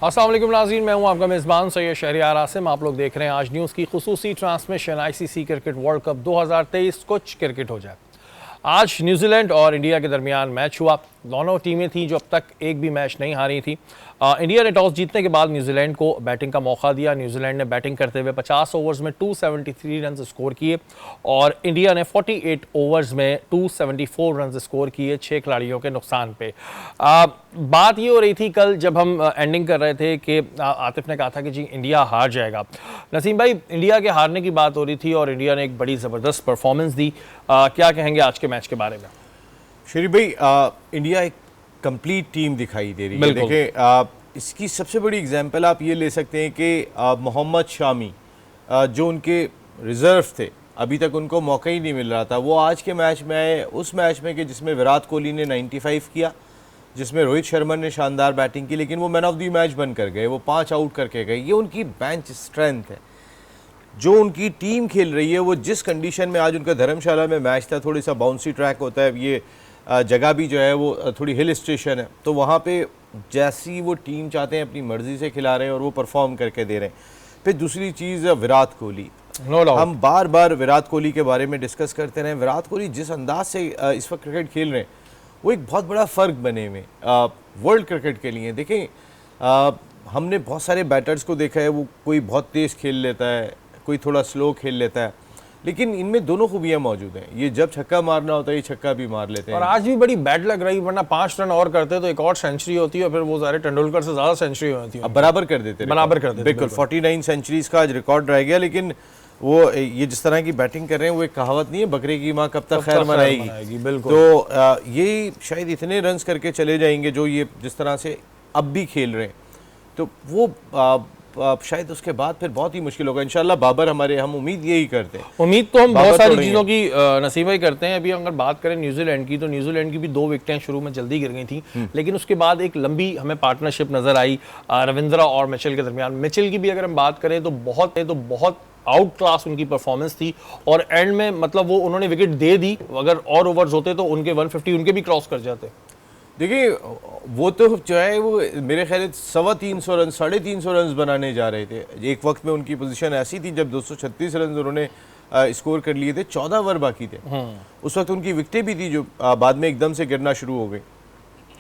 अस्सलाम वालेकुम नाज़रीन, मैं हूं आपका मेज़बान सैयद शहरियार आसिम। आप लोग देख रहे हैं आज न्यूज़ की खुसूसी transmission ICC cricket world cup 2023। कुछ क्रिकेट हो जाए। आज न्यूजीलैंड और इंडिया के दरमियान मैच हुआ। दोनों टीमें थीं जो अब तक एक भी मैच नहीं हारी थी। इंडिया ने टॉस जीतने के बाद न्यूजीलैंड को बैटिंग का मौका दिया। न्यूजीलैंड ने बैटिंग करते हुए 50 ओवर्स में 273 रन स्कोर किए और इंडिया ने 48 ओवर्स में 274 रन स्कोर किए 6 खिलाड़ियों के नुकसान पे। बात ये हो रही थी कल जब हम एंडिंग कर रहे थे कि आतिफ ने कहा था कि जी इंडिया हार जाएगा। नसीम भाई, इंडिया के हारने की बात हो रही थी और इंडिया ने एक बड़ी ज़बरदस्त परफॉर्मेंस दी। क्या कहेंगे आज के मैच के बारे में? शरीफ भाई, इंडिया एक कंप्लीट टीम दिखाई दे रही है। देखिए, इसकी सबसे बड़ी एग्जांपल आप ये ले सकते हैं कि मोहम्मद शामी जो उनके रिजर्व थे, अभी तक उनको मौका ही नहीं मिल रहा था। वो आज के मैच में आए, उस मैच में कि जिसमें विराट कोहली ने 95 किया, जिसमें रोहित शर्मा ने शानदार बैटिंग की, लेकिन वो मैन ऑफ द मैच बनकर गए। वो 5 आउट करके गए। ये उनकी बेंच स्ट्रेंथ है। जो उनकी टीम खेल रही है, वो जिस कंडीशन में आज उनका धर्मशाला में मैच था, थोड़ी सा बाउंसी ट्रैक होता है, ये जगह भी जो है वो थोड़ी हिल स्टेशन है, तो वहाँ पे जैसी वो टीम चाहते हैं अपनी मर्ज़ी से खिला रहे हैं और वो परफॉर्म करके दे रहे हैं। फिर दूसरी चीज़, विराट कोहली। हम बार बार विराट कोहली के बारे में डिस्कस करते रहे। विराट कोहली जिस अंदाज से इस वक्त क्रिकेट खेल रहे हैं, वो एक बहुत बड़ा फ़र्क बने हुए वर्ल्ड क्रिकेट के लिए। देखें, हमने बहुत सारे बैटर्स को देखा है, वो कोई बहुत तेज़ खेल लेता है, कोई थोड़ा स्लो खेल लेता है, लेकिन इनमें दोनों खूबियाँ मौजूद हैं। ये जब छक्का मारना होता है, ये छक्का भी मार लेते हैं। और आज भी बड़ी बैड लग रही, वरना 5 रन और करते तो एक और सेंचुरी होती है, फिर वो सारे तेंदुलकर से ज़्यादा सेंचुरी होती है। अब बराबर कर देते, बिल्कुल 49 सेंचुरीज का आज रिकॉर्ड रह गया। लेकिन वो ये जिस तरह की बैटिंग कर रहे हैं, वो एक कहावत नहीं है, बकरे की माँ कब तक खैर मनाएगी। बिल्कुल। तो ये शायद इतने रन्स करके चले जाएंगे जो ये जिस तरह से अब भी खेल रहे हैं, तो वो शायद उसके बाद फिर बहुत ही मुश्किल होगा। इंशाल्लाह बाबर हमारे, हम उम्मीद यही करते हैं। उम्मीद तो हम बहुत सारी चीज़ों की नसीब ही करते हैं। अभी अगर बात करें न्यूजीलैंड की, तो न्यूजीलैंड की भी 2 विकेटें शुरू में जल्दी गिर गई थी, लेकिन उसके बाद एक लंबी हमें पार्टनरशिप नजर आई रविंद्रा और मिचेल के दरमियान। मिचेल की भी अगर हम बात करें तो बहुत आउट क्लास उनकी परफॉर्मेंस थी और एंड में मतलब वो उन्होंने विकेट दे दी। अगर और ओवर्स होते तो उनके 150 उनके भी क्रॉस कर जाते। देखिए, वो तो जो है वो मेरे ख्याल 350 रन 350 रन बनाने जा रहे थे। एक वक्त में उनकी पोजीशन ऐसी थी जब 236 रन उन्होंने स्कोर कर लिए थे, 14 ओवर बाकी थे। उस वक्त उनकी विकेटें भी थी जो बाद में एकदम से गिरना शुरू हो गई।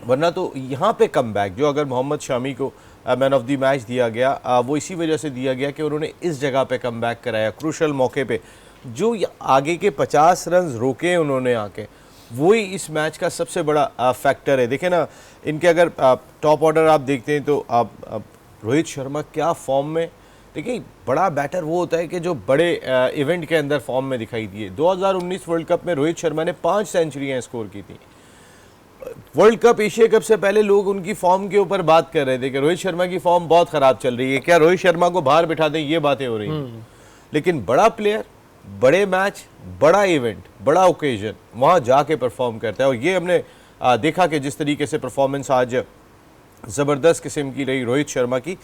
वरना तो यहाँ पे कमबैक जो अगर मोहम्मद शामी को मैन ऑफ द मैच दिया गया, वो इसी वजह से दिया गया कि उन्होंने इस जगह पे कमबैक कराया, क्रूशल मौके पे। जो आगे के 50 रन रोके उन्होंने आके, वही इस मैच का सबसे बड़ा फैक्टर है। देखें ना, इनके अगर टॉप ऑर्डर आप देखते हैं तो रोहित शर्मा क्या फॉर्म में। देखिए, बड़ा बैटर वो होता है कि जो बड़े इवेंट के अंदर फॉर्म में दिखाई दिए। 2019 वर्ल्ड कप में रोहित शर्मा ने 5 सेंचुरियाँ स्कोर की थी। वर्ल्ड कप, एशिया कप से पहले लोग उनकी फॉर्म के ऊपर बात कर रहे थे कि रोहित शर्मा की फॉर्म बहुत ख़राब चल रही है, क्या रोहित शर्मा को बाहर बिठा दें, ये बातें हो रही हैं। लेकिन बड़ा प्लेयर, बड़े मैच, बड़ा इवेंट, बड़ा ओकेजन, वहाँ जाके परफॉर्म करता है। और ये हमने देखा कि जिस तरीके से परफॉर्मेंस आज ज़बरदस्त किस्म की रही रोहित शर्मा की।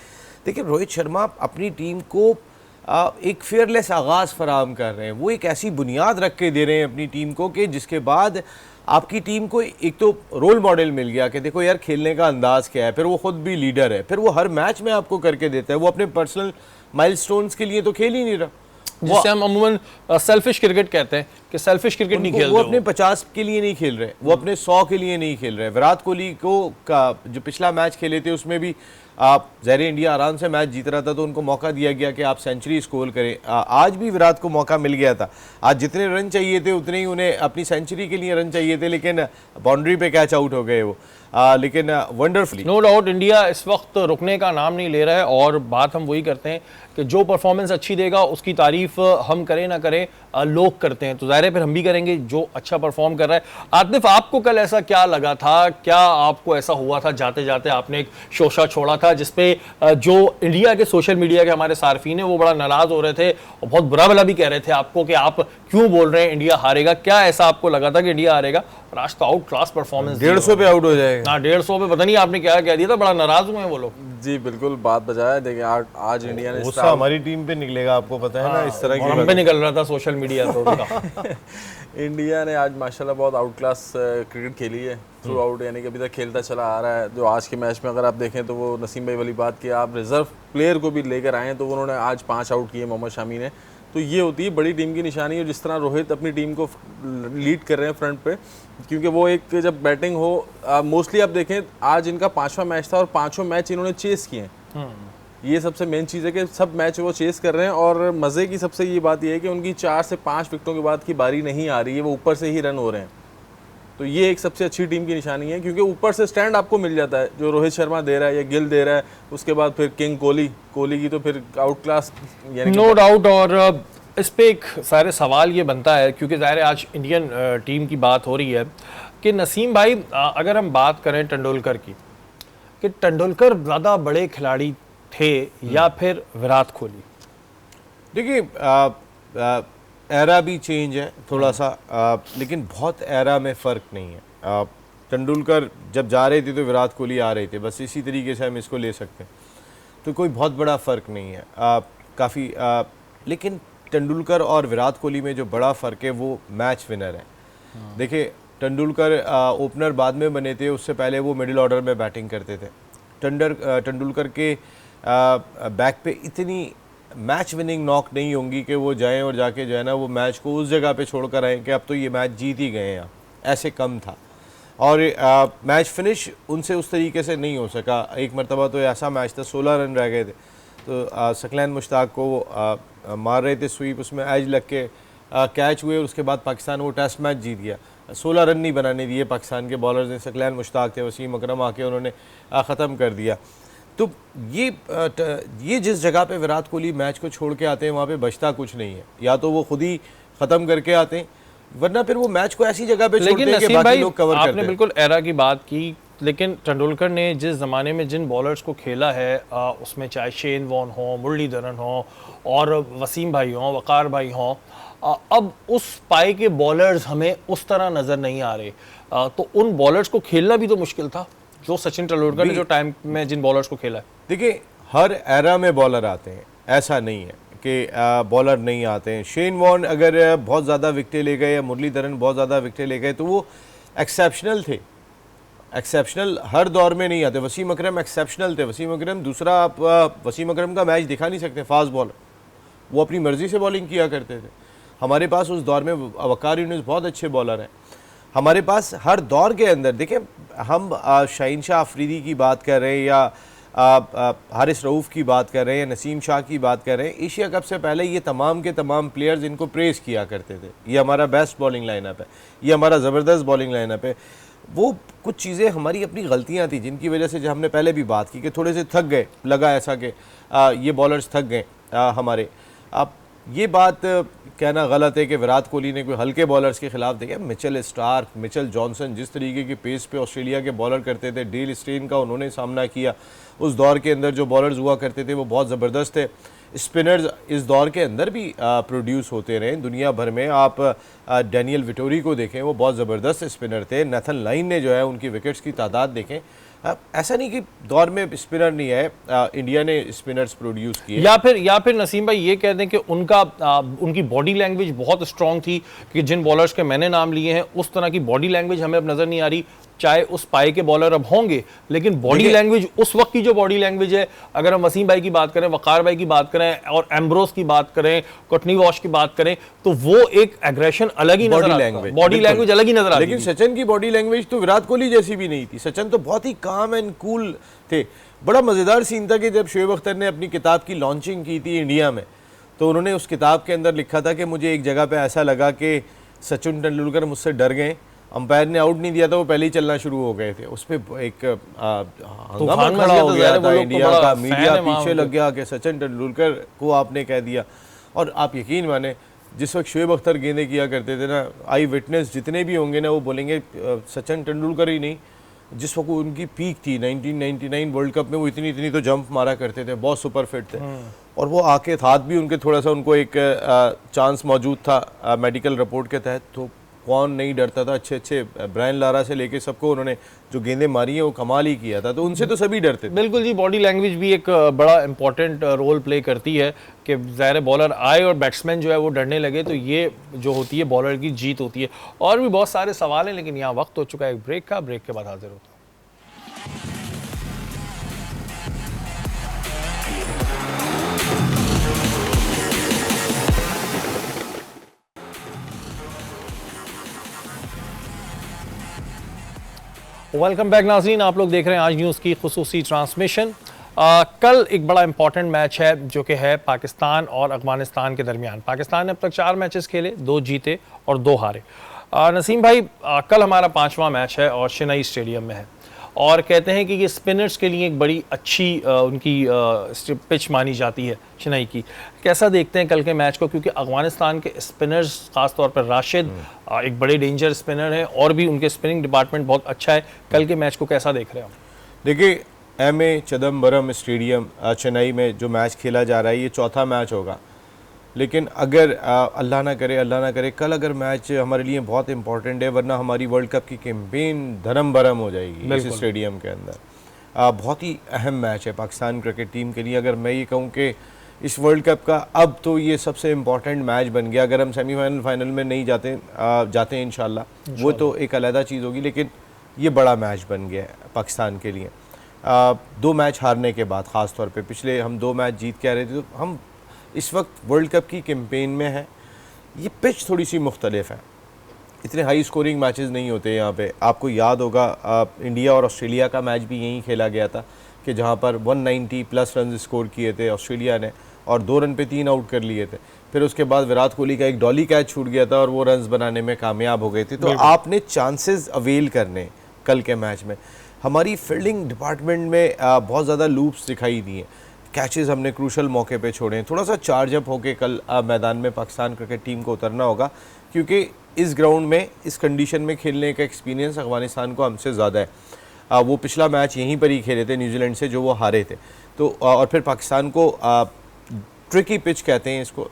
देखिए, रोहित शर्मा अपनी टीम को एक फेयरलेस आगाज़ फराहम कर रहे हैं। वो एक ऐसी बुनियाद रख के दे रहे हैं अपनी टीम को कि जिसके बाद आपकी टीम को एक तो रोल मॉडल मिल गया कि देखो यार खेलने का अंदाज क्या है। फिर वो खुद भी लीडर है, फिर वो हर मैच में आपको करके देता है। वो अपने पर्सनल माइलस्टोन्स के लिए तो खेल ही नहीं रहा, जिससे हम अमूमन सेल्फिश क्रिकेट कहते हैं कि सेल्फिश क्रिकेट नहीं खेल रहे। वो अपने 50 के लिए नहीं खेल रहे, वो अपने 100 के लिए नहीं खेल रहे। विराट कोहली को जो पिछला मैच खेले थे उसमें भी आप ज़ाहिर इंडिया आराम से मैच जीत रहा था, तो उनको मौका दिया गया कि आप सेंचुरी स्कोर करें। आज भी विराट को मौका मिल गया था। आज जितने रन चाहिए थे उतने ही उन्हें अपनी सेंचुरी के लिए रन चाहिए थे, लेकिन बाउंड्री पे कैच आउट हो गए वो। लेकिन वंडरफुली, नो डाउट इंडिया इस वक्त रुकने का नाम नहीं ले रहा है। और बात हम वही करते हैं कि जो परफॉर्मेंस अच्छी देगा उसकी तारीफ हम करें ना करें, लोग करते हैं, तो ज़ाहिर है फिर हम भी करेंगे जो अच्छा परफॉर्म कर रहा है। आतिफ, आपको कल ऐसा क्या लगा था? क्या आपको ऐसा हुआ था जाते जाते आपने एक शोशा छोड़ा था जिसपे जो इंडिया के सोशल मीडिया के हमारे सार्फिन है वो बड़ा नाराज़ हो रहे थे और बहुत बुरा भला भी कह रहे थे आपको कि आप क्यों बोल रहे हैं इंडिया हारेगा? क्या ऐसा आपको लगा था कि इंडिया हारेगा पर आज तो आउट क्लास परफॉर्मेंस 150 पे आउट हो जाएगा। हाँ 150 पे पता नहीं आपने क्या कह दिया था, बड़ा नाराज हुए हैं वो लोग। जी बिल्कुल बात बजाया। देखिए आज इंडिया ने गुस्सा हमारी टीम पे निकलेगा, आपको पता है ना, इस तरह और हम पे निकल रहा था सोशल मीडिया पे उनका। इंडिया ने आज माशाल्लाह बहुत आउट क्लास क्रिकेट खेली है थ्रू आउट, यानी कि अभी तक खेलता चला आ रहा है। जो आज के मैच में अगर आप देखें तो वो नसीम भाई वाली बात की, आप रिजर्व प्लेयर को भी लेकर आए हैं तो उन्होंने आज 5 आउट किए मोहम्मद शामी ने। तो ये होती है बड़ी टीम की निशानी। और जिस तरह रोहित अपनी टीम को लीड कर रहे हैं फ्रंट पे, क्योंकि वो एक जब बैटिंग हो, मोस्टली आप देखें आज इनका 5वां मैच था और 5 मैच इन्होंने चेस किए हैं। ये सबसे मेन चीज़ है कि सब मैच वो चेस कर रहे हैं। और मज़े की सबसे ये बात ये है कि उनकी 4 से 5 विकेटों के बाद की बारी नहीं आ रही है, वो ऊपर से ही रन हो रहे हैं। तो ये एक सबसे अच्छी टीम की निशानी है, क्योंकि ऊपर से स्टैंड आपको मिल जाता है, जो रोहित शर्मा दे रहा है या गिल दे रहा है। उसके बाद फिर किंग कोहली की तो फिर आउट क्लास, यानी नो डाउट। और इस पे एक सारे सवाल ये बनता है, क्योंकि ज़ाहिर है आज इंडियन टीम की बात हो रही है कि नसीम भाई, अगर हम बात करें तेंदुलकर की, कि तेंदुलकर ज़्यादा बड़े खिलाड़ी थे या फिर विराट कोहली? देखिए एरा भी चेंज है थोड़ा सा, लेकिन बहुत एरा में फ़र्क नहीं है। तेंदुलकर जब जा रहे थे तो विराट कोहली आ रहे थे, बस इसी तरीके से हम इसको ले सकते हैं। तो कोई बहुत बड़ा फ़र्क नहीं है काफ़ी। लेकिन तेंदुलकर और विराट कोहली में जो बड़ा फ़र्क है वो मैच विनर है। देखिए तेंदुलकर ओपनर बाद में बने थे, उससे पहले वो मिडिल ऑर्डर में बैटिंग करते थे। तेंदुलकर के बैक पे इतनी मैच विनिंग नॉक नहीं होंगी कि वो जाएं और जाके जो है ना वो मैच को उस जगह पे छोड़कर आएँ कि अब तो ये मैच जीत ही गए हैं, ऐसे कम था। और मैच फिनिश उनसे उस तरीके से नहीं हो सका। एक मरतबा तो ऐसा मैच था 16 रन रह गए थे, तो सकलैन मुश्ताक को मार रहे थे स्वीप, उसमें एज लग के कैच हुए और उसके बाद पाकिस्तान वो टेस्ट मैच जीत गया। 16 रन नहीं बनाने दिए पाकिस्तान के बॉलर्स ने, सकलैन मुश्ताक थे, वसीम अकरम आके उन्होंने ख़त्म कर दिया। तो ये जिस जगह पे विराट कोहली मैच को छोड़ के आते हैं वहाँ पे बचता कुछ नहीं है, या तो वो खुद ही ख़त्म करके आते हैं, वरना फिर वो मैच को ऐसी जगह पे छोड़ते हैं कि बाकी लोग कवर करते हैं। आपने बिल्कुल एरा की बात की, लेकिन तेंदुलकर ने जिस ज़माने में जिन बॉलर्स को खेला है, उसमें चाहे शेन वॉर्न हो, मुरलीधरन हो और वसीम भाई हों, वकार भाई हों, अब उस पाए के बॉलर्स हमें उस तरह नज़र नहीं आ रहे। तो उन बॉलर्स को खेलना भी तो मुश्किल था जो सचिन तेंदुलकर ने जो टाइम में जिन बॉलर्स को खेला है। देखिए हर एरा में बॉलर आते हैं, ऐसा नहीं है कि बॉलर नहीं आते हैं। शेन वॉर्न अगर बहुत ज़्यादा विकेटें ले गए या मुरलीधरन बहुत ज़्यादा विकेटें ले गए तो वो एक्सेप्शनल थे, एक्सेप्शनल हर दौर में नहीं आते। वसीम अकरम एक्सेप्शनल थे। वसीम अकरम दूसरा, आप वसीम अकरम का मैच दिखा नहीं सकते, फास्ट बॉलर, वो अपनी मर्ज़ी से बॉलिंग किया करते थे। हमारे पास उस दौर में वकार यूनुस बहुत अच्छे बॉलर हैं। हमारे पास हर दौर के अंदर, देखिए हम शाहीन शाह अफरीदी की बात कर रहे हैं या हारिस रऊफ़ की बात कर रहे हैं या नसीम शाह की बात कर रहे हैं, एशिया कप से पहले ये तमाम के तमाम प्लेयर्स इनको प्रेज़ किया करते थे, ये हमारा बेस्ट बॉलिंग लाइनअप है, ये हमारा ज़बरदस्त बॉलिंग लाइनअप है। वो कुछ चीज़ें हमारी अपनी गलतियाँ थी जिनकी वजह से, जो हमने पहले भी बात की, कि थोड़े से थक गए, लगा ऐसा कि ये बॉलर्स थक गए हमारे। अब ये बात कहना गलत है कि विराट कोहली ने कोई हल्के बॉलर्स के खिलाफ, देखे मिचेल स्टार्क, मिचेल जॉनसन जिस तरीके की पेस पे ऑस्ट्रेलिया के बॉलर करते थे, डेल स्टेन का उन्होंने सामना किया। उस दौर के अंदर जो बॉलर्स हुआ करते थे वो बहुत ज़बरदस्त थे। स्पिनर्स इस दौर के अंदर भी प्रोड्यूस होते रहे दुनिया भर में। आप डैनियल विटोरी को देखें, वो बहुत ज़बरदस्त स्पिनर थे। नेथन लाइन ने जो है उनकी विकेट्स की तादाद देखें। ऐसा नहीं कि दौर में स्पिनर नहीं है, इंडिया ने स्पिनर्स प्रोड्यूस किए। या फिर नसीम भाई ये कह दें कि उनकी बॉडी लैंग्वेज बहुत स्ट्रांग थी, कि जिन बॉलर्स के मैंने नाम लिए हैं उस तरह की बॉडी लैंग्वेज हमें अब नज़र नहीं आ रही। चाहे उस पाए के बॉलर अब होंगे, लेकिन बॉडी लैंग्वेज उस वक्त की जो बॉडी लैंग्वेज है, अगर हम वसीम भाई की बात करें, वकार भाई की बात करें और एम्ब्रोस की बात करें, कोटनी वॉश की बात करें, तो वो एक एग्रेशन अलग ही नजर आता है, बॉडी लैंग्वेज अलग ही नजर आती है। लेकिन सचिन की बॉडी लैंग्वेज तो विराट कोहली जैसी भी नहीं थी। सचिन तो बहुत ही काम एंड कूल थे। बड़ा मज़ेदार सीन था कि जब शोएब अख्तर ने अपनी किताब की लॉन्चिंग की थी इंडिया में, तो उन्होंने उस किताब के अंदर लिखा था कि मुझे एक जगह पे ऐसा लगा कि सचिन तेंदुलकर मुझसे डर गए, अंपायर ने आउट नहीं दिया था, वो पहले ही चलना शुरू हो गए थे। उस पर एक हंगामा खड़ा हो गया था, इंडिया का मीडिया पीछे लग गया कि सचिन तेंदुलकर को आपने कह दिया। और आप यकीन माने, जिस वक्त शोएब अख्तर गेंदें किया करते थे ना, आई विटनेस जितने भी होंगे ना वो बोलेंगे सचिन तेंदुलकर ही नहीं, जिस वक्त उनकी पीक थी 1999 वर्ल्ड कप में, वो इतनी तो जंप मारा करते थे, बहुत सुपर फिट थे। और वो आके हाथ भी उनके थोड़ा सा, उनको एक चांस मौजूद था मेडिकल रिपोर्ट के तहत, तो कौन नहीं डरता था, अच्छे अच्छे ब्रायन लारा से लेके सबको उन्होंने जो गेंदें मारी हैं वो कमाल ही किया था, तो उनसे तो सभी डरते थे। बिल्कुल जी, बॉडी लैंग्वेज भी एक बड़ा इंपॉर्टेंट रोल प्ले करती है कि ज़ाहिर बॉलर आए और बैट्समैन जो है वो डरने लगे, तो ये जो होती है बॉलर की जीत होती है। और भी बहुत सारे सवाल हैं, लेकिन यहाँ वक्त हो चुका है एक ब्रेक का। ब्रेक के बाद हाजिर होता हूँ। वेलकम बैक नाज़रीन, आप लोग देख रहे हैं आज न्यूज़ की खुसूसी ट्रांसमिशन। कल एक बड़ा इंपॉर्टेंट मैच है जो कि है पाकिस्तान और अफगानिस्तान के दरमियान। पाकिस्तान ने अब तक 4 मैचेस खेले, 2 जीते और 2 हारे। नसीम भाई, कल हमारा 5वां मैच है और चेन्नई स्टेडियम में है, और कहते हैं कि ये स्पिनर्स के लिए एक बड़ी अच्छी उनकी पिच मानी जाती है चेन्नई की। कैसा देखते हैं कल के मैच को, क्योंकि अफगानिस्तान के स्पिनर्स खासतौर पर राशिद एक बड़े डेंजर स्पिनर हैं और भी उनके स्पिनिंग डिपार्टमेंट बहुत अच्छा है। कल के मैच को कैसा देख रहे हो? देखिए, एम.ए. चिदम्बरम स्टेडियम चेन्नई में जो मैच खेला जा रहा है, ये चौथा मैच होगा। लेकिन अगर अल्लाह ना करे कल अगर मैच हमारे लिए बहुत इंपॉर्टेंट है, वरना हमारी वर्ल्ड कप की कैंपेन धर्म भरम हो जाएगी इस स्टेडियम के अंदर। बहुत ही अहम मैच है पाकिस्तान क्रिकेट टीम के लिए। अगर मैं ये कहूँ कि इस वर्ल्ड कप का अब तो ये सबसे इम्पॉर्टेंट मैच बन गया। अगर हम सेमीफाइनल फाइनल में नहीं जाते हैं इंशाल्लाह, वो तो एक अलग चीज़ होगी, लेकिन ये बड़ा मैच बन गया है पाकिस्तान के लिए। 2 मैच हारने के बाद, ख़ास तौर पे पिछले हम 2 मैच जीत के आ रहे थे, तो हम इस वक्त वर्ल्ड कप की कैंपेन में है। ये पिच थोड़ी सी मुख्तलिफ है, इतने हाई स्कोरिंग मैचेस नहीं होते यहाँ पे। आपको याद होगा इंडिया और ऑस्ट्रेलिया का मैच भी यहीं खेला गया था कि जहाँ पर 190 प्लस रन स्कोर किए थे ऑस्ट्रेलिया ने और 2 रन पे 3 आउट कर लिए थे। फिर उसके बाद विराट कोहली का एक डॉली कैच छूट गया था और वो रन्स बनाने में कामयाब हो गए थे। तो आपने चांसेस अवेल करने कल के मैच में। हमारी फील्डिंग डिपार्टमेंट में बहुत ज़्यादा लूप्स दिखाई दी हैं, कैचेस हमने क्रूशल मौके पे छोड़े हैं। थोड़ा सा चार्ज अप होके कल मैदान में पाकिस्तान क्रिकेट टीम को उतरना होगा, क्योंकि इस ग्राउंड में इस कंडीशन में खेलने का एक्सपीरियंस अफगानिस्तान को हमसे ज़्यादा है। वो पिछला मैच यहीं पर ही खेले थे न्यूजीलैंड से, जो वो हारे थे। तो और फिर पाकिस्तान को ट्रिकी पिच कहते हैं इसको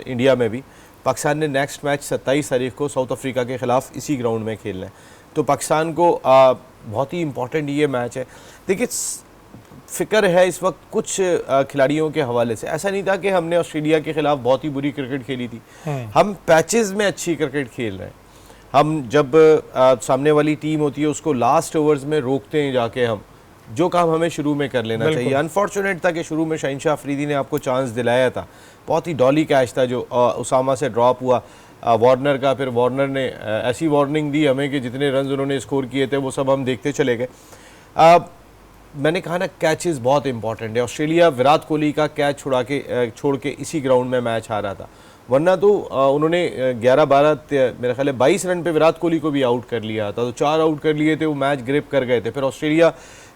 इंडिया में भी। पाकिस्तान ने नेक्स्ट मैच 27 तारीख को साउथ अफ्रीका के ख़िलाफ़ इसी ग्राउंड में खेलना है। तो पाकिस्तान को बहुत ही इम्पॉर्टेंट ये मैच है। देखिए, फ़िक्र है इस वक्त कुछ खिलाड़ियों के हवाले से। ऐसा नहीं था कि हमने ऑस्ट्रेलिया के ख़िलाफ़ बहुत ही बुरी क्रिकेट खेली थी, हम पैचेस में अच्छी क्रिकेट खेल रहे हैं। हम जब सामने वाली टीम होती है उसको लास्ट ओवर्स में रोकते हैं जाके, हम जो काम हमें शुरू में कर लेना चाहिए। अनफॉर्चुनेट था कि शुरू में शहनशाह अफरीदी ने आपको चांस दिलाया था, बहुत ही डॉली कैच था जो उसामा से ड्रॉप हुआ वार्नर का। फिर वार्नर ने ऐसी वार्निंग दी हमें कि जितने रन उन्होंने स्कोर किए थे वो सब हम देखते चले गए। मैंने कहा ना, कैचेस बहुत इंपॉर्टेंट है। ऑस्ट्रेलिया विराट कोहली का कैच छोड़ के इसी ग्राउंड में मैच हारा था, वरना तो उन्होंने 11-12 मेरा ख्याल है 22 रन पे विराट कोहली को भी आउट कर लिया था। तो 4 आउट कर लिए थे, वो मैच ग्रिप कर गए थे। फिर ऑस्ट्रेलिया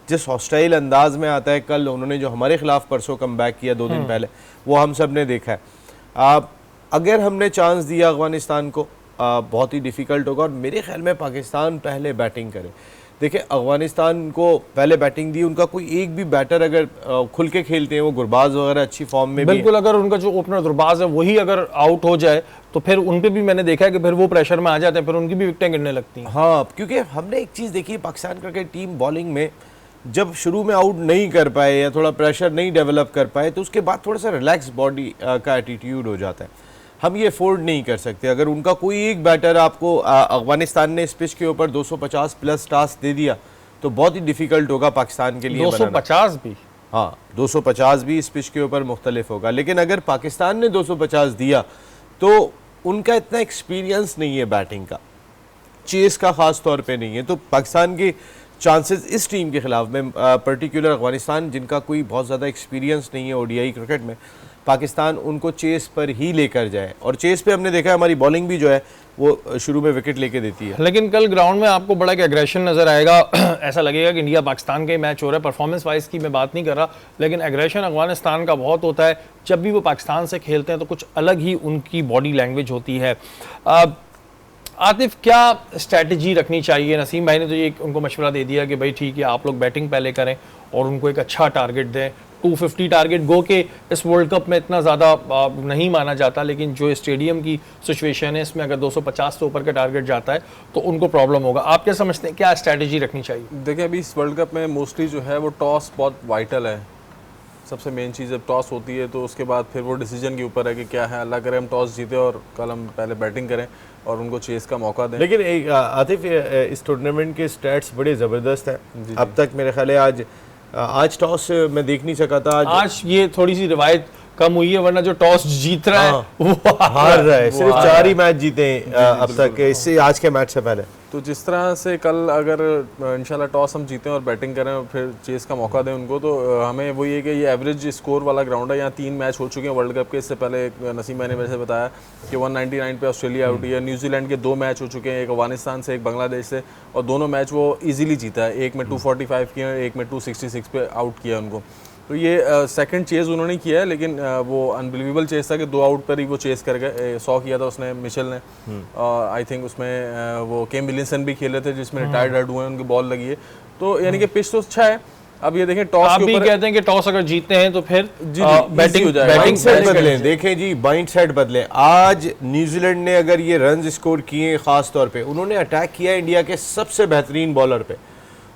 जिस हॉस्टाइल अंदाज में आता है, कल उन्होंने जो हमारे खिलाफ परसों कम बैक किया 2 दिन पहले, वो हम सब ने देखा है। अगर हमने चांस दिया अफगानिस्तान को, बहुत ही डिफ़िकल्ट होगा। और मेरे ख्याल में पाकिस्तान पहले बैटिंग करे। देखिए, अफगानिस्तान को पहले बैटिंग दी, उनका कोई एक भी बैटर अगर खुल के खेलते हैं, वो गुरबाज वगैरह अच्छी फॉर्म में बिल्कुल, अगर उनका जो ओपनर गुरबाज है वही अगर आउट हो जाए तो फिर उन पे भी मैंने देखा है कि फिर वो प्रेशर में आ जाते हैं, फिर उनकी भी विकेटें गिरने लगती हैं। हाँ, क्योंकि हमने एक चीज़ देखी है, पाकिस्तान क्रिकेट टीम बॉलिंग में जब शुरू में आउट नहीं कर पाए या थोड़ा प्रेशर नहीं डेवलप कर पाए, तो उसके बाद थोड़ा सा रिलैक्स बॉडी का एटीट्यूड हो जाता है। हम ये अफोर्ड नहीं कर सकते। अगर उनका कोई एक बैटर आपको, अफगानिस्तान ने इस पिच के ऊपर 250 प्लस टास्क दे दिया तो बहुत ही डिफ़िकल्ट होगा पाकिस्तान के लिए। 250 भी? हाँ, 250 भी इस पिच के ऊपर मुख्तलिफ होगा। लेकिन अगर पाकिस्तान ने 250 दिया तो उनका इतना एक्सपीरियंस नहीं है बैटिंग का, चेस का ख़ास तौर पे नहीं है। तो पाकिस्तान के चांसेस इस टीम के ख़िलाफ़ में, पर्टिकुलर अफगानिस्तान जिनका कोई बहुत ज़्यादा एक्सपीरियंस नहीं है ओडीआई क्रिकेट में, पाकिस्तान उनको चेस पर ही लेकर जाए। और चेस पे हमने देखा हमारी बॉलिंग भी जो है वो शुरू में विकेट लेके देती है। लेकिन कल ग्राउंड में आपको बड़ा एक एग्रेशन नज़र आएगा। ऐसा लगेगा कि इंडिया पाकिस्तान का ही मैच हो रहा है। परफॉर्मेंस वाइज की मैं बात नहीं कर रहा, लेकिन एग्रेशन अफगानिस्तान का बहुत होता है। जब भी वो पाकिस्तान से खेलते हैं तो कुछ अलग ही उनकी बॉडी लैंग्वेज होती है। आतिफ, क्या स्ट्रैटेजी रखनी चाहिए? नसीम भाई ने तो ये उनको मशवरा दे दिया कि भाई ठीक है, आप लोग बैटिंग पहले करें और उनको एक अच्छा टारगेट दें, 250 टारगेट गो के इस वर्ल्ड कप में इतना ज़्यादा नहीं माना जाता, लेकिन जो स्टेडियम की सिचुएशन है इसमें अगर 250 से ऊपर का टारगेट जाता है तो उनको प्रॉब्लम होगा। आप क्या समझते हैं, क्या स्ट्रैटेजी रखनी चाहिए? देखिए अभी इस वर्ल्ड कप में मोस्टली जो है वो टॉस बहुत वाइटल है। सबसे मेन चीज़ जब टॉस होती है तो उसके बाद फिर वो डिसीजन के ऊपर है कि क्या है, अल्लाह करे हम टॉस जीते और कल हम पहले बैटिंग करें और उनको चेस का मौका दें। लेकिन एक आतिफ, इस टूर्नामेंट के स्टैट्स बड़े ज़बरदस्त हैं। अब तक मेरे ख्याल है आज टॉस मैं देख नहीं सका था। आज ये थोड़ी सी रिवायत कम हुई है, वरना जो टॉस जीत रहा है वो हार रहा है। सिर्फ 4 ही मैच जीते हैं अब तक, इससे आज के मैच से पहले। तो जिस तरह से कल अगर इंशाल्लाह टॉस हम जीतें और बैटिंग करें और फिर चेस का मौका दें उनको, तो हमें वही है कि ये एवरेज स्कोर वाला ग्राउंड है। यहाँ 3 मैच हो चुके हैं वर्ल्ड कप के। इससे पहले नसीम भाई ने मेरे से बताया कि 199 पे ऑस्ट्रेलिया आउट हुई है। न्यूजीलैंड के 2 मैच हो चुके हैं, एक अफगानिस्तान से एक बांग्लादेश से, और दोनों मैच वो ईजिली जीता है। एक में 245 किया है, एक में 266 पे आउट किया उनको। तो ये सेकंड चेज़ उन्होंने किया है, लेकिन वो अनबिलीवेबल चेज़ था कि 2 आउट पर ही वो चेज़ कर गए। 100 किया था उसने मिशेल ने, और आई थिंक उसमें वो केम विलियमसन भी खेले थे जिसमें रिटायर्ड हर्ड हुए हैं, उनकी बॉल लगी है। तो यानी कि पिच तो अच्छा है। अब ये देखें टॉस आप भी कहते हैं कि टॉस अगर जीतते हैं तो फिर बैटिंग हो जाएगा। बैटिंग सेट बदलें। देखें जी, माइंड सेट बदलें। आज न्यूजीलैंड ने अगर ये रन स्कोर किए, खास तौर पे उन्होंने अटैक किया इंडिया के सबसे बेहतरीन बॉलर पे,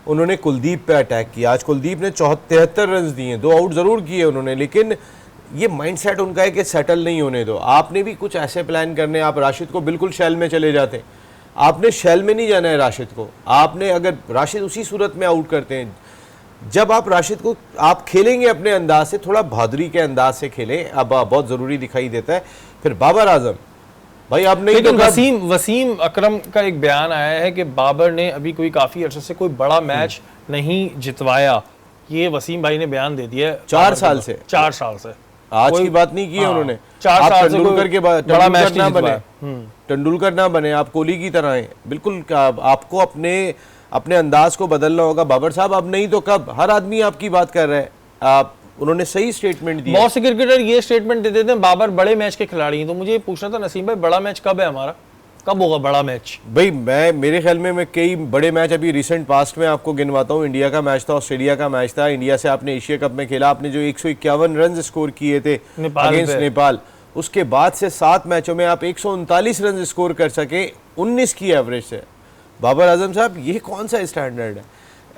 उन्होंने कुलदीप पे अटैक किया। आज कुलदीप ने 73 रन दिए, 2 आउट ज़रूर किए उन्होंने, लेकिन ये माइंडसेट उनका है कि सेटल नहीं होने दो। आपने भी कुछ ऐसे प्लान करने, आप राशिद को बिल्कुल शेल में चले जाते हैं। आपने शेल में नहीं जाना है राशिद को। आपने अगर राशिद उसी सूरत में आउट करते हैं जब आप राशिद को आप खेलेंगे अपने अंदाज से, थोड़ा बहादुरी के अंदाज से खेलें, अब बहुत ज़रूरी दिखाई देता है। फिर बाबर आजम भाई, आप नहीं, लेकिन वसीम अकरम का एक बयान आया है कि बाबर ने अभी कोई काफी अरसे से कोई बड़ा मैच नहीं जितवाया। ये वसीम भाई ने बयान दे दिया है 4 साल से। 4 साल से आज की बात नहीं की है उन्होंने। 4 आप साल से तेंदुलकर के बाद बड़ा मैच ना नहीं बने, तेंदुलकर ना बने, आप कोहली की तरह हैं। बिल्कुल आपको अपने अंदाज को बदलना होगा। बाबर साहब अब नहीं तो कब? हर आदमी आपकी बात कर रहा है। आप उन्होंने सही स्टेटमेंट दी। बहुत से क्रिकेटर ये स्टेटमेंट दे देते हैं बाबर बड़े मैच के खिलाड़ी हैं। तो मुझे ये पूछना था नसीम भाई, बड़ा मैच कब है हमारा, कब होगा बड़ा मैच? भाई मेरे ख्याल में कई बड़े मैच अभी रिसेंट पास्ट में आपको गिनवाता हूँ। इंडिया का मैच था, ऑस्ट्रेलिया का मैच था। इंडिया से आपने एशिया कप में खेला, आपने जो 151 रन स्कोर किए थे अगेंस्ट नेपाल, उसके बाद से 7 मैचों में आप 139 रन स्कोर कर सके 19 की एवरेज से। बाबर आजम साहब, ये कौन सा स्टैंडर्ड है?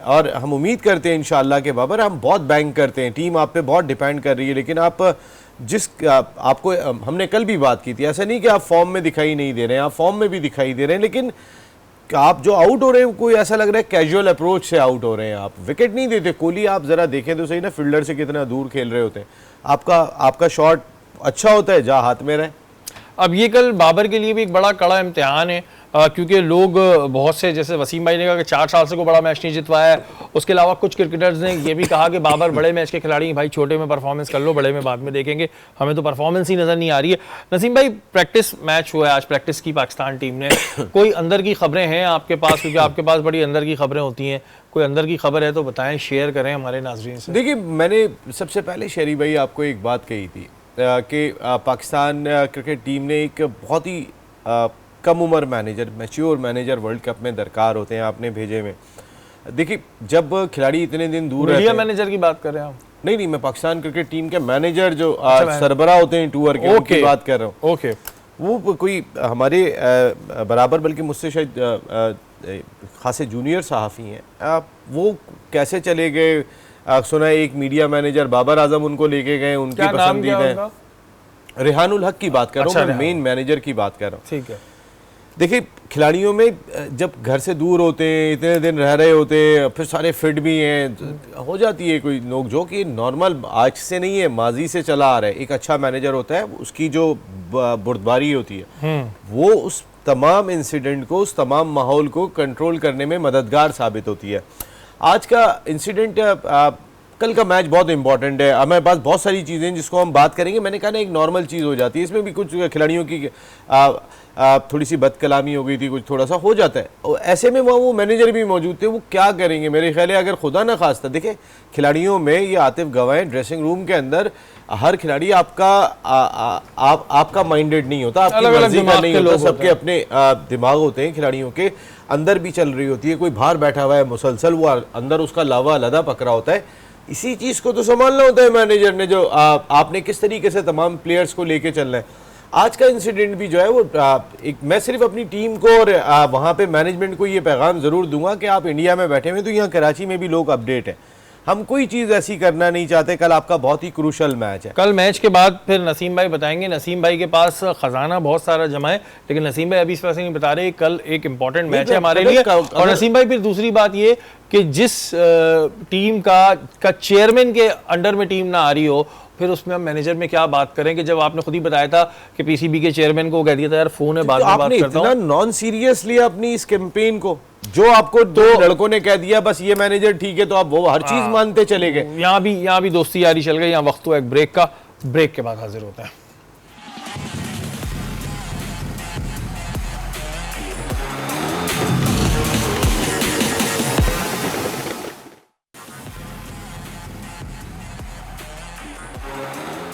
और हम उम्मीद करते हैं इंशाअल्लाह के बाबर, हम बहुत बैंक करते हैं, टीम आप पे बहुत डिपेंड कर रही है, लेकिन आप आपको हमने कल भी बात की थी, ऐसा नहीं कि आप फॉर्म में दिखाई नहीं दे रहे हैं, आप फॉर्म में भी दिखाई दे रहे हैं, लेकिन आप जो आउट हो रहे हैं कोई ऐसा लग रहा है कैजुअल अप्रोच से आउट हो रहे हैं। आप विकेट नहीं देते। कोहली आप ज़रा देखें तो सही ना, फील्डर से कितना दूर खेल रहे होते हैं। आपका शॉट अच्छा होता है जहाँ हाथ में रहे। अब ये कल बाबर के लिए भी एक बड़ा कड़ा इम्तिहान है, क्योंकि लोग बहुत से, जैसे वसीम भाई ने कहा कि 4 साल से कोई बड़ा मैच नहीं जितवाया है। उसके अलावा कुछ क्रिकेटर्स ने ये भी कहा कि बाबर बड़े मैच के खिलाड़ी, भाई छोटे में परफॉर्मेंस कर लो, बड़े में बाद में देखेंगे, हमें तो परफॉर्मेंस ही नज़र नहीं आ रही है। नसीम भाई, प्रैक्टिस मैच हुआ है आज, प्रैक्टिस की पाकिस्तान टीम ने, कोई अंदर की खबरें हैं आपके पास? क्योंकि आपके पास बड़ी अंदर की खबरें होती हैं, कोई अंदर की खबर है तो बताएं, शेयर करें हमारे नाजरीन से। देखिए, मैंने सबसे पहले शेरी भाई आपको एक बात कही थी कि पाकिस्तान क्रिकेट टीम ने एक बहुत ही कम उम्र manager, mature manager world cup में दरकार होते हैं, आपने भेजे में। देखिए, जब खिलाड़ी इतने दिन दूर रहते हैं, मैनेजर की बात कर रहे हैं आप? नहीं, मैं पाकिस्तान क्रिकेट टीम के मैनेजर जो सरबराह होते हैं टूर के, उनकी बात कर रहा हूँ। ओके, वो कोई हमारे बराबर, बल्कि मुझसे शायद खासे जूनियर सहाफ़ी हैं। वो कैसे चले गए? सुना है एक मीडिया मैनेजर बाबर आजम उनको लेके गए, उनकी पसंदीदा रेहानुल हक की बात कर रहा हूँ, मैं मेन मैनेजर की बात कर रहा हूँ। ठीक है। देखिए, खिलाड़ियों में जब घर से दूर होते हैं, इतने दिन रह रहे होते हैं, फिर सारे फिट भी हैं, हो जाती है कोई नोक-झोंक। ये नॉर्मल आज से नहीं है, माजी से चला आ रहा है। एक अच्छा मैनेजर होता है, उसकी जो बुर्दबारी होती है वो उस तमाम इंसिडेंट को, उस तमाम माहौल को कंट्रोल करने में मददगार साबित होती है। आज का इंसिडेंट, कल का मैच बहुत इंपॉर्टेंट है। हमारे पास बहुत सारी चीज़ें जिसको हम बात करेंगे। मैंने कहा ना, एक नॉर्मल चीज़ हो जाती है, इसमें भी कुछ खिलाड़ियों की थोड़ी सी बदकलामी हो गई थी, कुछ थोड़ा सा हो जाता है। और ऐसे में वो मैनेजर भी मौजूद थे, वो क्या करेंगे? मेरे ख्याल है अगर खुदा ना खास्ता, देखे खिलाड़ियों में ये आतिफ गवाएं, ड्रेसिंग रूम के अंदर हर खिलाड़ी आपका माइंडेड नहीं होता, आपकी मर्जी का नहीं होता, सबके अपने दिमाग होते हैं। खिलाड़ियों के अंदर भी चल रही होती है, कोई बाहर बैठा हुआ है मुसलसल, वो अंदर उसका लावा लदा पकड़ा होता है। इसी चीज़ को तो संभालना होता है मैनेजर ने, जो आपने किस तरीके से तमाम प्लेयर्स को लेके चलना है। आज का इंसिडेंट भी जो है वो मैं सिर्फ अपनी टीम को और वहाँ पे मैनेजमेंट को ये पैगाम ज़रूर दूंगा कि आप इंडिया में बैठे हुए तो यहाँ कराची में भी लोग अपडेट हैं, हम कोई चीज़ ऐसी करना नहीं चाहते। कल आपका बहुत ही क्रूशल मैच है। कल मैच के बाद फिर नसीम भाई बताएंगे, नसीम भाई के पास खजाना बहुत सारा जमा है, लेकिन नसीम भाई अभी इस वजह से नहीं बता रहे, कल एक इंपॉर्टेंट मैच है हमारे लिए। और नसीम भाई फिर दूसरी बात ये कि जिस टीम का चेयरमैन के अंडर में टीम ना आ रही हो, फिर उसमें हम मैनेजर में क्या बात करें कि जब आपने खुद ही बताया था कि पीसीबी के चेयरमैन को कह दिया था यार फोन है बाद में बात करता हूं। आपने इतना नॉन सीरियस लिया अपनी इस कैंपेन को, जो आपको दो लड़कों ने कह दिया बस ये मैनेजर ठीक है तो आप वो हर चीज मानते चले गए। यहाँ भी दोस्ती यारी चल गई। यहाँ वक्त हुआ एक ब्रेक का, ब्रेक के बाद हाजिर होता है।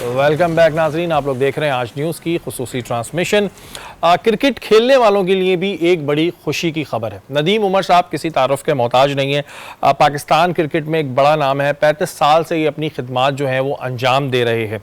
वेलकम बैक नाजरीन, आप लोग देख रहे हैं आज न्यूज़ की खुसूसी ट्रांसमिशन। क्रिकेट खेलने वालों के लिए भी एक बड़ी खुशी की खबर है। नदीम उमर साहब किसी तारुफ के मोहताज नहीं है, पाकिस्तान क्रिकेट में एक बड़ा नाम है। 35 साल से ये अपनी खिदमात जो हैं वो अंजाम दे रहे हैं।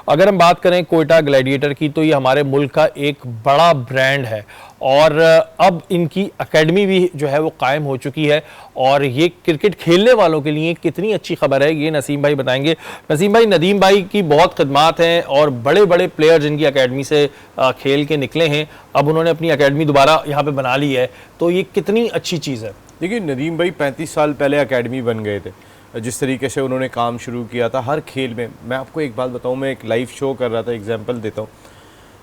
अगर हम बात करें कोयटा ग्लैडिएटर की तो ये हमारे मुल्क का एक बड़ा ब्रांड है और अब इनकी एकेडमी भी जो है वो कायम हो चुकी है और ये क्रिकेट खेलने वालों के लिए कितनी अच्छी खबर है ये नसीम भाई बताएंगे। नसीम भाई, नदीम भाई की बहुत खिदमात हैं और बड़े बड़े प्लेयर जिनकी एकेडमी से खेल के निकले हैं, अब उन्होंने अपनी एकेडमी दोबारा यहाँ पे बना ली है, तो ये कितनी अच्छी चीज़ है। देखिए नदीम भाई 35 साल पहले एकेडमी बन गए थे। जिस तरीके से उन्होंने काम शुरू किया था हर खेल में, मैं आपको एक बात बताऊं, मैं एक लाइव शो कर रहा था, एग्जांपल देता हूं,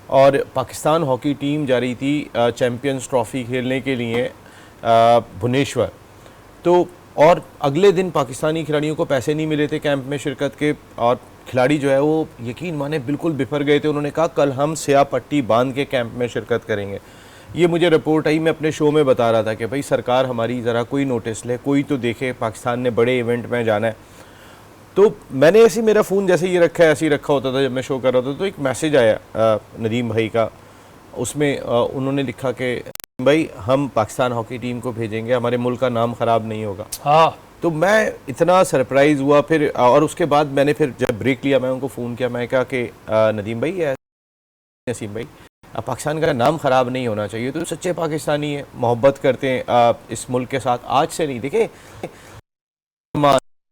और पाकिस्तान हॉकी टीम जा रही थी चैम्पियंस ट्रॉफ़ी खेलने के लिए भुवनेश्वर, तो और अगले दिन पाकिस्तानी खिलाड़ियों को पैसे नहीं मिले थे कैंप में शिरकत के, और खिलाड़ी जो है वो यकीन माने बिल्कुल बिफर गए थे। उन्होंने कहा कल हम स्याह पट्टी बांध के कैंप में शिरकत करेंगे। ये मुझे रिपोर्ट आई, मैं अपने शो में बता रहा था कि भाई सरकार हमारी ज़रा कोई नोटिस ले, कोई तो देखे, पाकिस्तान ने बड़े इवेंट में जाना है। तो मैंने ऐसे, मेरा फ़ोन जैसे ये रखा है ऐसे ही रखा होता था जब मैं शो कर रहा था, तो एक मैसेज आया नदीम भाई का। उसमें उन्होंने लिखा कि भाई हम पाकिस्तान हॉकी टीम को भेजेंगे, हमारे मुल्क का नाम ख़राब नहीं होगा। हाँ, तो मैं इतना सरप्राइज़ हुआ फिर, और उसके बाद मैंने फिर जब ब्रेक लिया मैं उनको फ़ोन किया, मैं कहा कि नदीम भाई, नसीम भाई, पाकिस्तान का नाम ख़राब नहीं होना चाहिए, तो सच्चे पाकिस्तानी है, मोहब्बत करते हैं इस मुल्क के साथ। आज से नहीं, देखें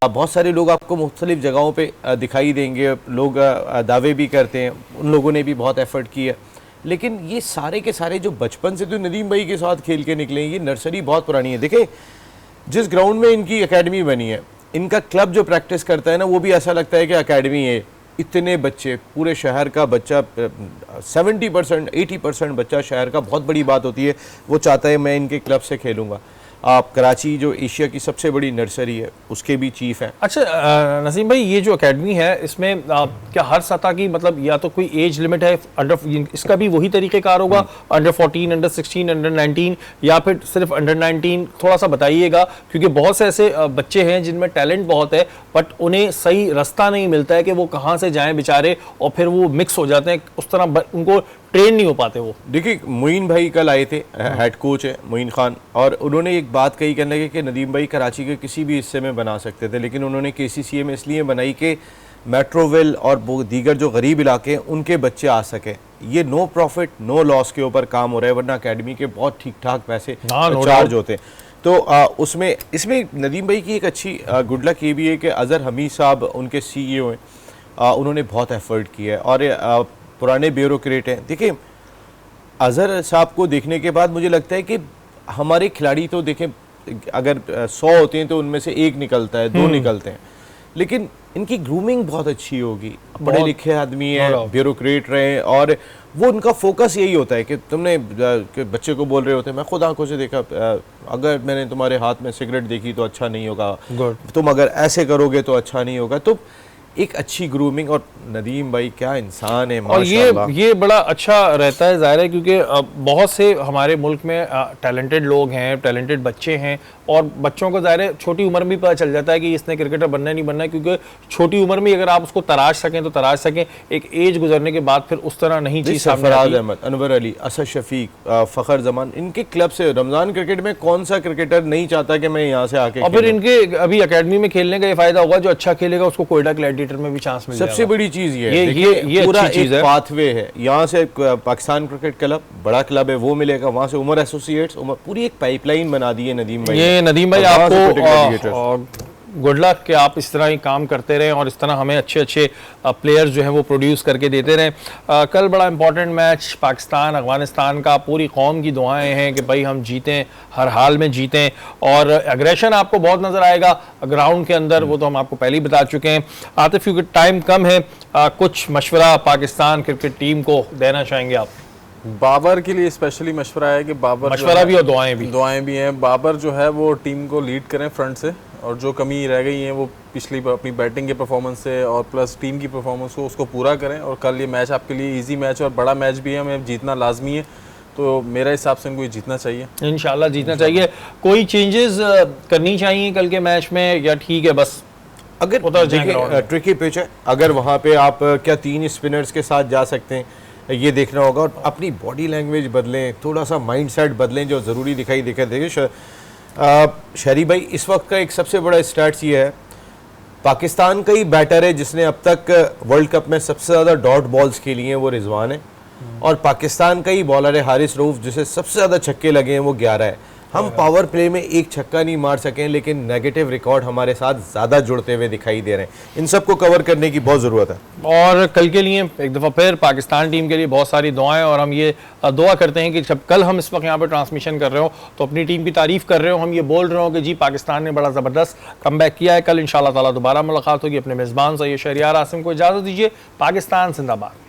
बहुत सारे लोग आपको मुख्तलिफ जगहों पे दिखाई देंगे, लोग दावे भी करते हैं, उन लोगों ने भी बहुत एफर्ट किया, लेकिन ये सारे के सारे जो बचपन से तो नदीम भाई के साथ खेल के निकले हैं, ये नर्सरी बहुत पुरानी है। देखें जिस ग्राउंड में इनकी एकेडमी बनी है, इनका क्लब जो प्रैक्टिस करता है ना, वो भी ऐसा लगता है कि एकेडमी है। इतने बच्चे, पूरे शहर का बच्चा, 70% 80% बच्चा शहर का, बहुत बड़ी बात होती है, वो चाहता है मैं इनके क्लब से खेलूँगा। आप कराची जो एशिया की सबसे बड़ी नर्सरी है उसके भी चीफ हैं। अच्छा नसीम भाई, ये जो एकेडमी है इसमें क्या हर सतह की, मतलब या तो कोई एज लिमिट है, अंडर, इसका भी वही तरीक़ेकार होगा, अंडर 14, अंडर 16, अंडर 19, या फिर सिर्फ अंडर 19? थोड़ा सा बताइएगा, क्योंकि बहुत से ऐसे बच्चे हैं जिनमें टैलेंट बहुत है बट उन्हें सही रास्ता नहीं मिलता है कि वो कहाँ से जाएँ बेचारे, और फिर वो मिक्स हो जाते हैं, उस तरह उनको ट्रेन नहीं हो पाते वो। देखिए मोइन भाई कल आए थे, हेड कोच है मोइन खान, और उन्होंने एक बात कही, कहने लगे कि नदीम भाई कराची के किसी भी हिस्से में बना सकते थे, लेकिन उन्होंने KCCA में इसलिए बनाई कि मेट्रोविल और दीगर जो गरीब इलाके हैं उनके बच्चे आ सके। ये नो प्रॉफिट नो लॉस के ऊपर काम हो रहा है, वरना अकेडमी के बहुत ठीक ठाक पैसे चार्ज होते हैं। तो उसमें इसमें नदीम भाई की एक अच्छी गुड लक ये भी है कि अज़हर हमीद साहब उनके CEO हैं, उन्होंने बहुत एफर्ट किया है और पुराने ब्यूरोक्रेट हैं। देखिए अज़हर साहब को देखने के बाद मुझे लगता है कि हमारे खिलाड़ी तो देखें, अगर 100 होते हैं तो उनमें से 1 निकलता है, 2 निकलते हैं, लेकिन इनकी ग्रूमिंग बहुत अच्छी होगी। पढ़े लिखे आदमी है, ब्यूरोक्रेट रहे, और वो उनका फोकस यही होता है कि तुमने बच्चे को बोल रहे होते हैं, मैं खुद आंखों से देखा, अगर मैंने तुम्हारे हाथ में सिगरेट देखी तो अच्छा नहीं होगा, तुम अगर ऐसे करोगे तो अच्छा नहीं होगा। तो एक अच्छी ग्रूमिंग। और नदीम भाई क्या इंसान है और माशाल्लाह। ये बड़ा अच्छा रहता है, ज़ाहिर है, क्योंकि बहुत से हमारे मुल्क में टैलेंटेड लोग हैं, टैलेंटेड बच्चे हैं, और बच्चों को ज़ाहिर है छोटी उम्र में पता चल जाता है कि इसने क्रिकेटर बनना नहीं बनना है, क्योंकि छोटी उम्र में अगर आप उसको तराश सकें तो तराश सकें, एक एज गुजरने के बाद फिर उस तरह नहीं चीज़ सामने सरफराज आती। अहमद, अनवर अली, असद शफीक, फ़खर जमान, इनके क्लब से रमज़ान क्रिकेट में कौन सा क्रिकेटर नहीं चाहता कि मैं यहाँ से आके और फिर खेलूं? इनके अभी एकेडमी में खेलने का ये फायदा होगा, जो अच्छा खेलेगा उसको कोयटा ग्लैडिएटर में भी चांस मिल सबसे जाएगा। बड़ी चीज ये है, ये देखिए, पूरा अच्छी एक चीज़ है। पाथवे है। यहाँ से पाकिस्तान क्रिकेट क्लब बड़ा क्लब है, वो मिलेगा, वहाँ से उमर एसोसिएट्स, पूरी एक पाइपलाइन बना दी है नदीम भाई। ये नदीम भाई और वहाँ से आपको कोयटा ग्लैडिएटर्स। गुड लक कि आप इस तरह ही काम करते रहें और इस तरह हमें अच्छे अच्छे प्लेयर्स जो हैं वो प्रोड्यूस करके देते रहें। कल बड़ा इंपॉर्टेंट मैच पाकिस्तान अफगानिस्तान का, पूरी कौम की दुआएं हैं कि भाई हम जीतें, हर हाल में जीतें, और एग्रेशन आपको बहुत नज़र आएगा ग्राउंड के अंदर, वो तो हम आपको पहले ही बता चुके हैं। आतिफ, क्योंकि टाइम कम है, कुछ मशवरा पाकिस्तान क्रिकेट टीम को देना चाहेंगे आप? बाबर के लिए स्पेशली मशवरा है कि बाबर मशवरा भी और दुआएं भी हैं। बाबर जो है वो टीम को लीड करें फ्रंट से, और जो कमी रह गई है वो पिछली अपनी बैटिंग के परफॉर्मेंस से और प्लस टीम की परफॉर्मेंस को उसको पूरा करें। और कल ये मैच आपके लिए इजी मैच और बड़ा मैच भी है, हमें जीतना लाजमी है, तो मेरे हिसाब से इनको ये जीतना चाहिए। इंशाल्लाह जीतना चाहिए। कोई चेंजेस करनी चाहिए कल के मैच में, या ठीक है बस अगर उतर जाएंगे ground में? ट्रिकी पिच है, अगर वहाँ पे आप क्या 3 स्पिनर्स के साथ जा सकते हैं, ये देखना होगा। और अपनी बॉडी लैंग्वेज बदलें, थोड़ा सा माइंडसेट बदलें, जो ज़रूरी दिखाई देखिए शहरी भाई, इस वक्त का एक सबसे बड़ा स्टैट्स ये है, पाकिस्तान का ही बैटर है जिसने अब तक वर्ल्ड कप में सबसे ज़्यादा डॉट बॉल्स खेली हैं, वो रिजवान है। और पाकिस्तान का ही बॉलर है हारिस रऊफ, जिसे सबसे ज़्यादा छक्के लगे हैं, वो 11 है। हम पावर प्ले में एक छक्का नहीं मार सकें, लेकिन नेगेटिव रिकॉर्ड हमारे साथ ज़्यादा जुड़ते हुए दिखाई दे रहे हैं। इन सबको कवर करने की बहुत ज़रूरत है। और कल के लिए एक दफ़ा फिर पाकिस्तान टीम के लिए बहुत सारी दुआएं, और हम ये दुआ करते हैं कि जब कल हम इस वक्त यहाँ पे ट्रांसमिशन कर रहे हो तो अपनी टीम की तारीफ़ कर रहे हो, हम ये बोल रहे हो कि जी पाकिस्तान ने बड़ा ज़बरदस्त कमबैक किया है। कल इंशाअल्लाह ताला दोबारा मुलाकात होगी। अपने मेज़बान सैयद शहरियार आसिम को इजाज़त दीजिए। पाकिस्तान जिंदाबाद।